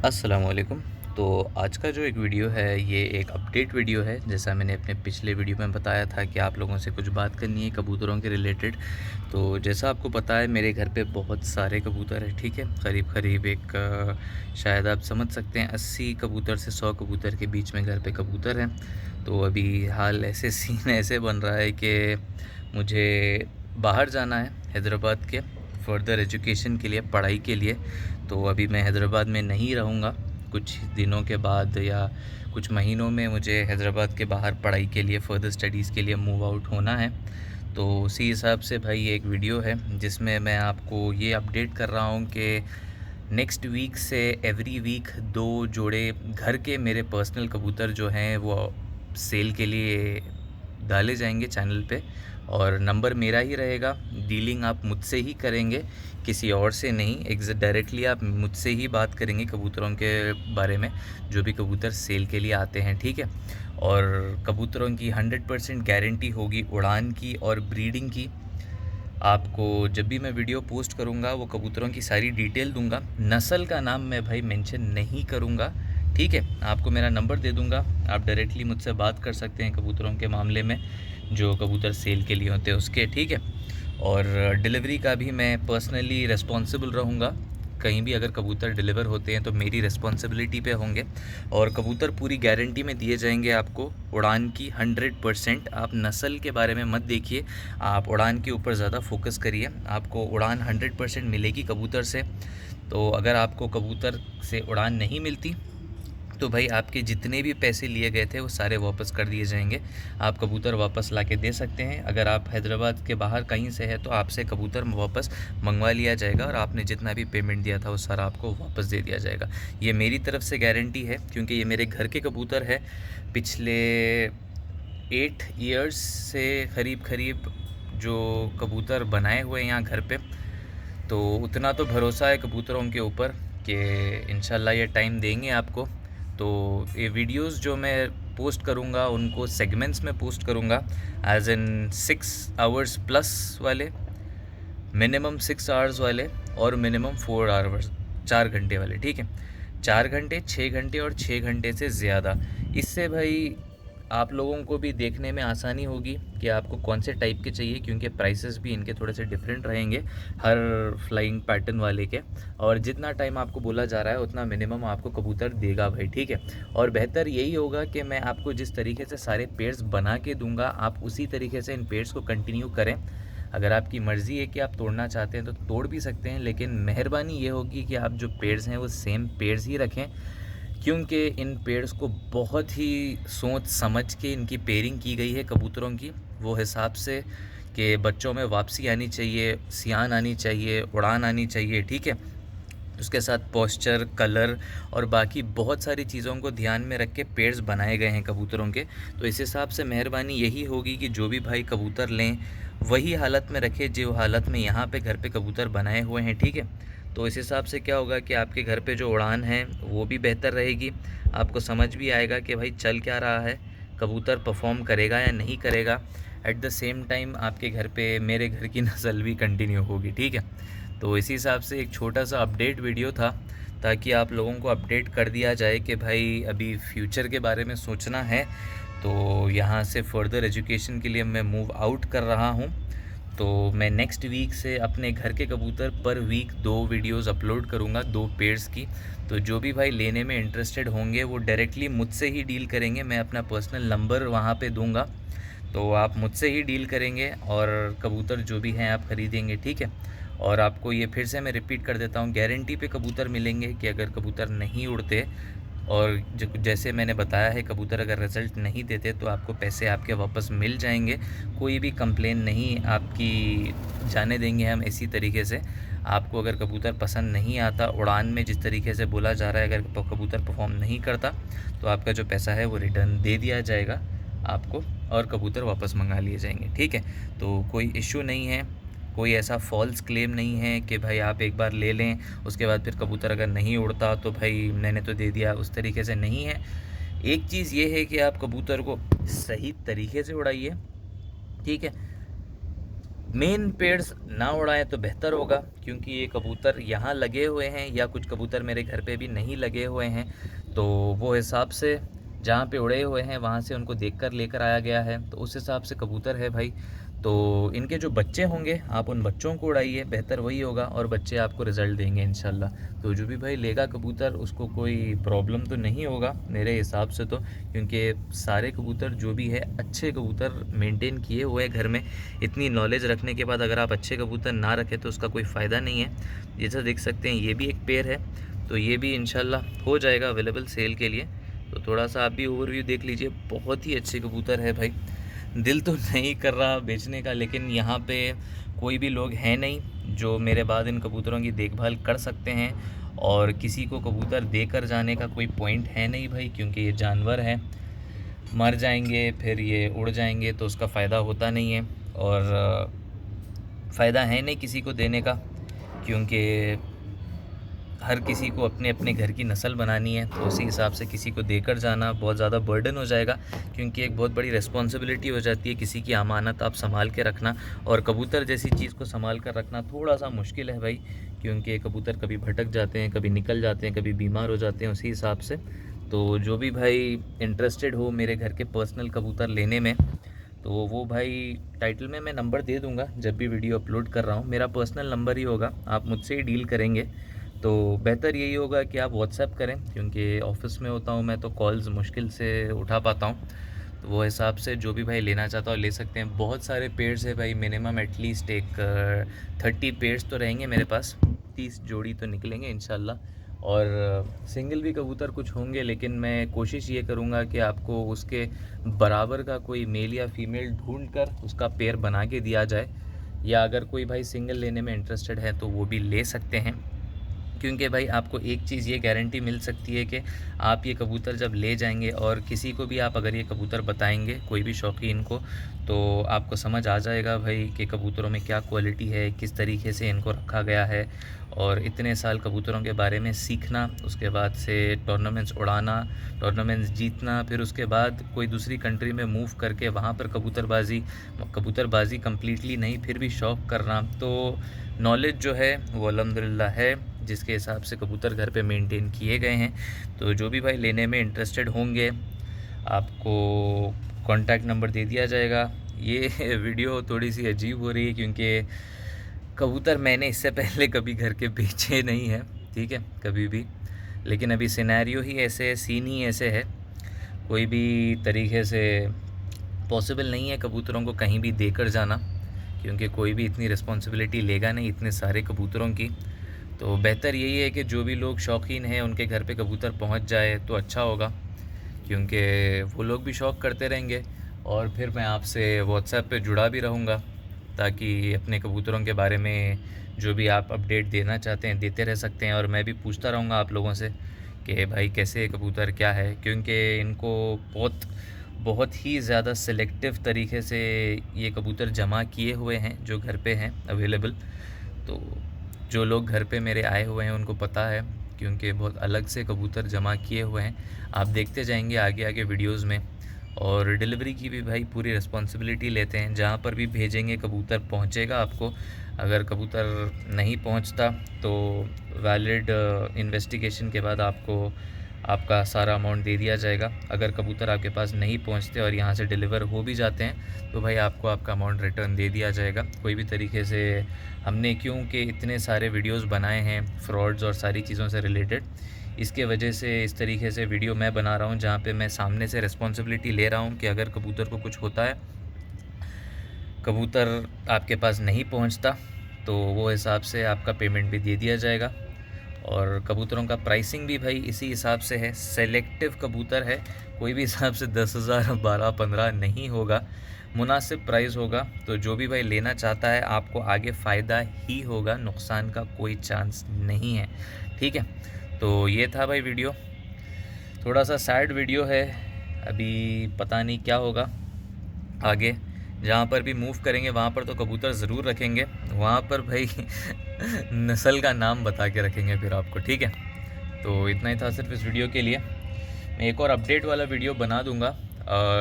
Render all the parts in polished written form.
अस्सलामुअलैकुम। तो आज का जो एक वीडियो है ये एक अपडेट वीडियो है। जैसा मैंने अपने पिछले वीडियो में बताया था कि आप लोगों से कुछ बात करनी है कबूतरों के रिलेटेड। तो जैसा आपको पता है मेरे घर पे बहुत सारे कबूतर हैं, ठीक है। क़रीब एक शायद आप समझ सकते हैं 80 कबूतर से 100 कबूतर के बीच में घर पे कबूतर हैं। तो अभी हाल ऐसे सीन ऐसे बन रहा है कि मुझे बाहर जाना है हैदराबाद के फ़र्दर एजुकेशन के लिए, पढ़ाई के लिए। तो अभी मैं हैदराबाद में नहीं रहूँगा, कुछ दिनों के बाद या कुछ महीनों में मुझे हैदराबाद के बाहर पढ़ाई के लिए, फ़र्दर स्टडीज़ के लिए मूव आउट होना है। तो उसी हिसाब से भाई एक वीडियो है जिसमें मैं आपको ये अपडेट कर रहा हूँ कि नेक्स्ट वीक से एवरी वीक 2 जोड़े घर के मेरे पर्सनल कबूतर जो हैं वो सेल के लिए डाले जाएंगे चैनल पे, और नंबर मेरा ही रहेगा। डीलिंग आप मुझसे ही करेंगे, किसी और से नहीं। डायरेक्टली आप मुझसे ही बात करेंगे कबूतरों के बारे में, जो भी कबूतर सेल के लिए आते हैं, ठीक है। और कबूतरों की 100% गारंटी होगी उड़ान की और ब्रीडिंग की। आपको जब भी मैं वीडियो पोस्ट करूँगा वो कबूतरों की सारी डिटेल दूंगा। नस्ल का नाम मैं भाई मेंशन नहीं करूँगा, ठीक है। आपको मेरा नंबर दे दूंगा, आप डायरेक्टली मुझसे बात कर सकते हैं कबूतरों के मामले में, जो कबूतर सेल के लिए होते हैं उसके, ठीक है। और डिलीवरी का भी मैं पर्सनली रिस्पॉन्सिबल रहूँगा। कहीं भी अगर कबूतर डिलीवर होते हैं तो मेरी रिस्पॉन्सिबिलिटी पे होंगे, और कबूतर पूरी गारंटी में दिए जाएंगे आपको उड़ान की 100%। आप नस्ल के बारे में मत देखिए, आप उड़ान के ऊपर ज़्यादा फोकस करिए। आपको उड़ान 100% मिलेगी कबूतर से। तो अगर आपको कबूतर से उड़ान नहीं मिलती तो भाई आपके जितने भी पैसे लिए गए थे वो सारे वापस कर दिए जाएंगे। आप कबूतर वापस ला के दे सकते हैं। अगर आप हैदराबाद के बाहर कहीं से है तो आपसे कबूतर वापस मंगवा लिया जाएगा, और आपने जितना भी पेमेंट दिया था वो सारा आपको वापस दे दिया जाएगा। ये मेरी तरफ से गारंटी है, क्योंकि ये मेरे घर के कबूतर है। पिछले 8 ईयर्स से करीब जो कबूतर बनाए हुए हैं यहाँ घर पे, तो उतना तो भरोसा है कबूतरों के ऊपर कि इंशाल्लाह ये टाइम देंगे आपको। तो ये वीडियोस जो मैं पोस्ट करूँगा उनको सेगमेंट्स में पोस्ट करूँगा, एज इन 6 आवर्स प्लस वाले, मिनिमम 6 आवर्स वाले, और मिनिमम 4 आवर्स 4 घंटे वाले, ठीक है। 4 घंटे, 6 घंटे और 6 घंटे से ज़्यादा। इससे भाई आप लोगों को भी देखने में आसानी होगी कि आपको कौन से टाइप के चाहिए, क्योंकि प्राइसेस भी इनके थोड़े से डिफरेंट रहेंगे हर फ्लाइंग पैटर्न वाले के। और जितना टाइम आपको बोला जा रहा है उतना मिनिमम आपको कबूतर देगा भाई, ठीक है। और बेहतर यही होगा कि मैं आपको जिस तरीके से सारे पेयर्स बना के दूंगा आप उसी तरीके से इन पेयर्स को कंटिन्यू करें। अगर आपकी मर्ज़ी है कि आप तोड़ना चाहते हैं तो तोड़ भी सकते हैं, लेकिन मेहरबानी ये होगी कि आप जो पेयर्स हैं वो सेम पेयर्स ही रखें, क्योंकि इन पेयर्स को बहुत ही सोच समझ के इनकी पेयरिंग की गई है कबूतरों की, वो हिसाब से कि बच्चों में वापसी आनी चाहिए, सियान आनी चाहिए, उड़ान आनी चाहिए, ठीक है। उसके साथ पोस्चर, कलर और बाकी बहुत सारी चीज़ों को ध्यान में रख के पेयर्स बनाए गए हैं कबूतरों के। तो इस हिसाब से मेहरबानी यही होगी कि जो भी भाई कबूतर लें वही हालत में रखें जो हालत में यहाँ पे घर पे कबूतर बनाए हुए हैं, ठीक है। तो इस हिसाब से क्या होगा कि आपके घर पे जो उड़ान है वो भी बेहतर रहेगी। आपको समझ भी आएगा कि भाई चल क्या रहा है, कबूतर परफॉर्म करेगा या नहीं करेगा। एट द सेम टाइम आपके घर पे मेरे घर की नस्ल भी कंटिन्यू होगी, ठीक है। तो इसी हिसाब से एक छोटा सा अपडेट वीडियो था, ताकि आप लोगों को अपडेट कर दिया जाए कि भाई अभी फ्यूचर के बारे में सोचना है। तो यहाँ से फ़र्दर एजुकेशन के लिए मैं मूव आउट कर रहा हूँ। तो मैं नेक्स्ट वीक से अपने घर के कबूतर पर वीक 2 वीडियोस अपलोड करूँगा, 2 पेयर्स की। तो जो भी भाई लेने में इंटरेस्टेड होंगे वो डायरेक्टली मुझसे ही डील करेंगे। मैं अपना पर्सनल नंबर वहाँ पे दूँगा, तो आप मुझसे ही डील करेंगे और कबूतर जो भी हैं आप ख़रीदेंगे, ठीक है। और आपको ये फिर से मैं रिपीट कर देता हूँ, गारंटी पे कबूतर मिलेंगे कि अगर कबूतर नहीं उड़ते और जैसे मैंने बताया है कबूतर अगर रिज़ल्ट नहीं देते तो आपको पैसे आपके वापस मिल जाएंगे। कोई भी कंप्लेन नहीं आपकी जाने देंगे हम इसी तरीके से। आपको अगर कबूतर पसंद नहीं आता, उड़ान में जिस तरीके से बोला जा रहा है, अगर कबूतर परफॉर्म नहीं करता तो आपका जो पैसा है वो रिटर्न दे दिया जाएगा आपको, और कबूतर वापस मंगा लिए जाएंगे, ठीक है। तो कोई इशू नहीं है, कोई ऐसा फॉल्स क्लेम नहीं है कि भाई आप एक बार ले लें उसके बाद फिर कबूतर अगर नहीं उड़ता तो भाई मैंने तो दे दिया, उस तरीके से नहीं है। एक चीज़ ये है कि आप कबूतर को सही तरीके से उड़ाइए, ठीक है। मेन पेड़ ना उड़ाएं तो बेहतर होगा, क्योंकि ये कबूतर यहाँ लगे हुए हैं या कुछ कबूतर मेरे घर पे भी नहीं लगे हुए हैं, तो वो हिसाब से जहाँ पे उड़े हुए हैं वहाँ से उनको देखकर लेकर आया गया है, तो उस हिसाब से कबूतर है भाई। तो इनके जो बच्चे होंगे आप उन बच्चों को उड़ाइए, बेहतर वही होगा, और बच्चे आपको रिज़ल्ट देंगे इंशाल्लाह। तो जो भी भाई लेगा कबूतर उसको कोई प्रॉब्लम तो नहीं होगा मेरे हिसाब से, तो क्योंकि सारे कबूतर जो भी है अच्छे कबूतर मेंटेन किए हुए हैं घर में। इतनी नॉलेज रखने के बाद अगर आप अच्छे कबूतर ना रखें तो उसका कोई फ़ायदा नहीं है। जैसा देख सकते हैं ये भी एक पेयर है, तो ये भी इंशाल्लाह हो जाएगा अवेलेबल सेल के लिए। तो थोड़ा सा आप भी ओवरव्यू देख लीजिए, बहुत ही अच्छे कबूतर है भाई। दिल तो नहीं कर रहा बेचने का, लेकिन यहाँ पे कोई भी लोग हैं नहीं जो मेरे बाद इन कबूतरों की देखभाल कर सकते हैं, और किसी को कबूतर देकर जाने का कोई पॉइंट है नहीं भाई, क्योंकि ये जानवर हैं, मर जाएंगे फिर ये उड़ जाएंगे तो उसका फ़ायदा होता नहीं है, और फ़ायदा है नहीं किसी को देने का, क्योंकि हर किसी को अपने अपने घर की नस्ल बनानी है, तो उसी हिसाब से किसी को देकर जाना बहुत ज़्यादा बर्डन हो जाएगा, क्योंकि एक बहुत बड़ी रिस्पॉन्सिबिलिटी हो जाती है किसी की अमानत आप संभाल के रखना, और कबूतर जैसी चीज़ को संभाल कर रखना थोड़ा सा मुश्किल है भाई, क्योंकि कबूतर कभी भटक जाते हैं, कभी निकल जाते हैं, कभी बीमार हो जाते हैं, उसी हिसाब से। तो जो भी भाई इंटरेस्टेड हो मेरे घर के पर्सनल कबूतर लेने में, तो वो भाई टाइटल में मैं नंबर दे दूँगा, जब भी वीडियो अपलोड कर रहा हूँ मेरा पर्सनल नंबर ही होगा, आप मुझसे ही डील करेंगे। तो बेहतर यही होगा कि आप व्हाट्सएप करें, क्योंकि ऑफ़िस में होता हूँ मैं तो कॉल्स मुश्किल से उठा पाता हूँ। तो वो हिसाब से जो भी भाई लेना चाहता हो ले सकते हैं। बहुत सारे पेयर्स है भाई, मिनिमम एटलीस्ट एक 30 पेयर्स तो रहेंगे मेरे पास, 30 जोड़ी तो निकलेंगे इंशाल्लाह, और सिंगल भी कबूतर कुछ होंगे, लेकिन मैं कोशिश ये करूँगा कि आपको उसके बराबर का कोई मेल या फीमेल ढूंढ कर उसका पेयर बना के दिया जाए, या अगर कोई भाई सिंगल लेने में इंटरेस्टेड है तो वो भी ले सकते हैं। क्योंकि भाई आपको एक चीज़ ये गारंटी मिल सकती है कि आप ये कबूतर जब ले जाएंगे, और किसी को भी आप अगर ये कबूतर बताएंगे कोई भी शौकीन को, तो आपको समझ आ जाएगा भाई कि कबूतरों में क्या क्वालिटी है, किस तरीके से इनको रखा गया है, और इतने साल कबूतरों के बारे में सीखना, उसके बाद से टूर्नामेंट्स उड़ाना, टूर्नामेंट्स जीतना, फिर उसके बाद कोई दूसरी कंट्री में मूव करके वहाँ पर कबूतरबाजी कम्प्लीटली नहीं फिर भी शौक़ करना, तो नॉलेज जो है वो अल्हम्दुलिल्लाह है, जिसके हिसाब से कबूतर घर पे मेंटेन किए गए हैं। तो जो भी भाई लेने में इंटरेस्टेड होंगे आपको कॉन्टैक्ट नंबर दे दिया जाएगा। ये वीडियो थोड़ी सी अजीब हो रही है, क्योंकि कबूतर मैंने इससे पहले कभी घर के बेचे नहीं हैं, ठीक है, कभी भी, लेकिन अभी सिनेरियो ही ऐसे है, सीन ही ऐसे है, कोई भी तरीके से पॉसिबल नहीं है कबूतरों को कहीं भी देकर जाना, क्योंकि कोई भी इतनी रिस्पॉन्सिबिलिटी लेगा नहीं इतने सारे कबूतरों की। तो बेहतर यही है कि जो भी लोग शौकीन हैं उनके घर पे कबूतर पहुंच जाए तो अच्छा होगा, क्योंकि वो लोग भी शौक़ करते रहेंगे, और फिर मैं आपसे व्हाट्सएप पे जुड़ा भी रहूँगा, ताकि अपने कबूतरों के बारे में जो भी आप अपडेट देना चाहते हैं देते रह सकते हैं, और मैं भी पूछता रहूँगा आप लोगों से कि भाई कैसे कबूतर क्या है, क्योंकि इनको बहुत ही ज़्यादा सेलेक्टिव तरीके से ये कबूतर जमा किए हुए हैं जो घर पे हैं अवेलेबल। तो जो लोग घर पे मेरे आए हुए हैं उनको पता है, क्योंकि बहुत अलग से कबूतर जमा किए हुए हैं, आप देखते जाएंगे आगे आगे वीडियोस में। और डिलीवरी की भी भाई पूरी रिस्पॉन्सिबिलिटी लेते हैं, जहाँ पर भी भेजेंगे कबूतर पहुँचेगा आपको। अगर कबूतर नहीं पहुँचता तो वैलिड इन्वेस्टिगेशन के बाद आपको आपका सारा अमाउंट दे दिया जाएगा। अगर कबूतर आपके पास नहीं पहुंचते और यहाँ से डिलीवर हो भी जाते हैं तो भाई आपको आपका अमाउंट रिटर्न दे दिया जाएगा। कोई भी तरीके से हमने, क्योंकि इतने सारे वीडियोस बनाए हैं फ्रॉड्स और सारी चीज़ों से रिलेटेड, इसके वजह से इस तरीके से वीडियो मैं बना रहा हूँ, जहाँ पे मैं सामने से रिस्पॉन्सिबिलिटी ले रहा हूँ कि अगर कबूतर को कुछ होता है, कबूतर आपके पास नहीं पहुँचता, तो वो हिसाब से आपका पेमेंट भी दे दिया जाएगा। और कबूतरों का प्राइसिंग भी भाई इसी हिसाब से है, सेलेक्टिव कबूतर है, कोई भी हिसाब से 10,000 12-15 नहीं होगा, मुनासिब प्राइस होगा। तो जो भी भाई लेना चाहता है आपको आगे फ़ायदा ही होगा, नुकसान का कोई चांस नहीं है, ठीक है। तो ये था भाई वीडियो, थोड़ा सा सैड वीडियो है, अभी पता नहीं क्या होगा आगे। जहाँ पर भी मूव करेंगे वहाँ पर तो कबूतर ज़रूर रखेंगे, वहाँ पर भाई नस्ल का नाम बता के रखेंगे फिर आपको, ठीक है। तो इतना ही था सिर्फ इस वीडियो के लिए। मैं एक और अपडेट वाला वीडियो बना दूँगा,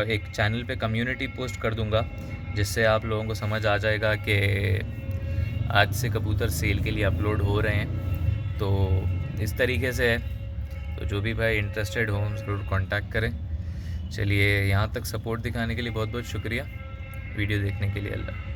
एक चैनल पे कम्युनिटी पोस्ट कर दूँगा जिससे आप लोगों को समझ आ जाएगा कि आज से कबूतर सेल के लिए अपलोड हो रहे हैं। तो इस तरीके से है, तो जो भी भाई इंटरेस्टेड हो ज़रूर कांटेक्ट करें। चलिए, यहाँ तक सपोर्ट दिखाने के लिए बहुत बहुत शुक्रिया। वीडियो देखने के लिए अल्लाह।